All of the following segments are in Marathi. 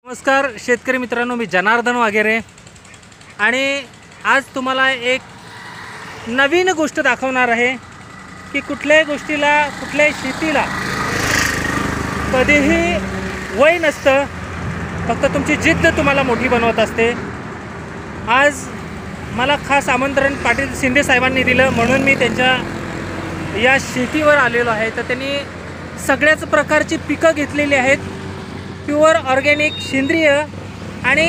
नमस्कार शेतकरी मित्रांनो, मी जनार्दन वगैरे आणि आज तुम्हाला एक नवीन गोष्ट दाखवणार आहे की कुठल्याही गोष्टीला, कुठल्याही शेतीला कधीही वय नसतं, फक्त तुमची जिद्द तुम्हाला मोठी बनवत असते। आज मला खास आमंत्रण पाटील शिंदे साहेबांनी दिलं म्हणून मी त्यांच्या या शेतीवर आलेलो आहे। तर त्यांनी सगळ्याच प्रकारची पिकं घेतलेली आहेत, प्युअर ऑर्गॅनिक सेंद्रिय, आणि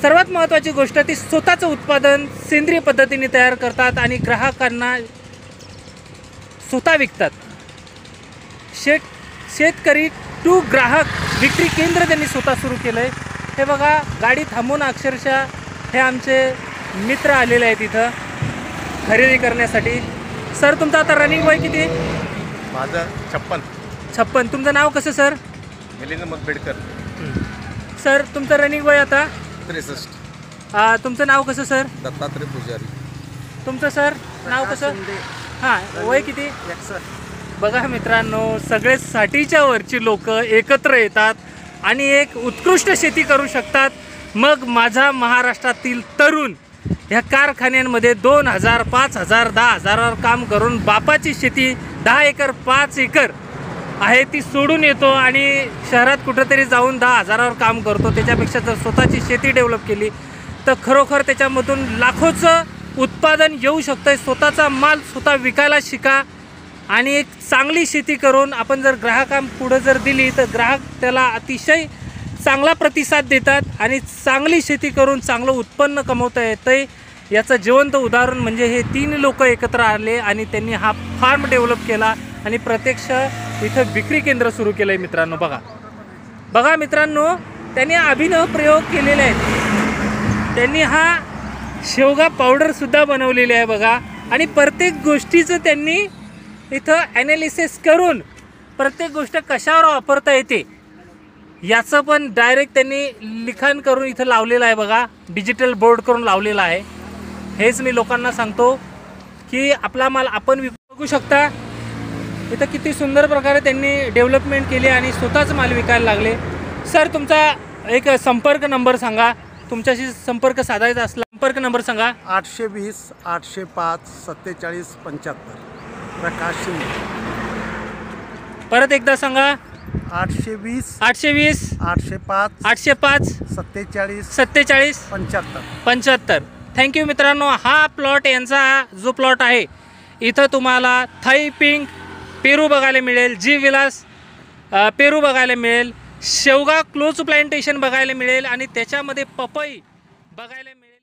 सर्वात महत्त्वाची गोष्ट ती स्वतःचं उत्पादन सेंद्रिय पद्धतीने तयार करतात आणि ग्राहकांना स्वतः विकतात। शेतकरी टू ग्राहक विक्री केंद्र त्यांनी स्वतः सुरू केलं आहे। हे बघा, गाडी थांबून अक्षरशः हे आमचे मित्र आलेले आहेत इथं खरेदी करण्यासाठी। सर, तुमचं आता रनिंग वय किती? माझं 56. तुमचं नाव कसं सर? मिलिंद मतबेडकर. सर, तुमचं रनिंग वय आता 63. तुमचं नाव कसं सर? दत्तात्रय पुजारी. तुमचं सर नाव कसं? हां, वय किती? बघा मित्रांनो, सगळे 60च्या वरची लोक एकत्र येतात आणि एक उत्कृष्ट शेती करू शकतात। मग माझा महाराष्ट्रातील तरुण ह्या कारखान्यांमध्ये 2000, 5000, 10,000वर काम करून बापाची शेती 10 एकर 5 एकर आहे ती सोडून येतो आणि शहरात कुठंतरी जाऊन 10,000वर काम करतो। त्याच्यापेक्षा जर स्वतःची शेती डेव्हलप केली तर खरोखर त्याच्यामधून लाखोचं उत्पादन येऊ शकतं। स्वतःचा माल स्वतः विकायला शिका आणि एक चांगली शेती करून आपण जर ग्राहकांपुढं जर दिली तर ग्राहक त्याला अतिशय चांगला प्रतिसाद देतात आणि चांगली शेती करून चांगलं उत्पन्न कमवता येतं। याचं जिवंत उदाहरण म्हणजे हे 3 लोक एकत्र आले आणि त्यांनी हा फार्म डेव्हलप केला आणि प्रत्यक्ष इथं विक्री केंद्र सुरू केलं आहे। मित्रांनो बघा मित्रांनो, त्यांनी अभिनव प्रयोग केलेले आहेत। त्यांनी हा शेवगा पावडरसुद्धा बनवलेली आहे बघा, आणि प्रत्येक गोष्टीचं त्यांनी इथं ॲनालिसिस करून प्रत्येक गोष्ट कशावर वापरता येते याचं पण डायरेक्ट त्यांनी लिखाण करून इथं लावलेलं आहे बघा, डिजिटल बोर्ड करून लावलेला आहे। हेच मी लोकांना सांगतो की आपला माल आपण विकू शकता। इथं किती सुंदर प्रकारे त्यांनी डेव्हलपमेंट केली आणि स्वतःच माल विकायला लागले। सर, तुमचा एक संपर्क नंबर सांगा, तुमच्याशी संपर्क साधायचा असला संपर्क नंबर सांगा। 820 805 47 75. प्रकाश शिंदे. परत एकदा सांगा। 820 820 805 805 47 47 75. थँक्यू मित्रांनो। हा प्लॉट यांचा जो प्लॉट आहे इथं तुम्हाला थाई पिंक पेरू बघायला मिळेल, जी विलास पेरू बघायला मिळेल, शेवगा क्लोज प्लांटेशन बघायला मिळेल आणि त्याच्यामध्ये पपई बघायला मिळेल।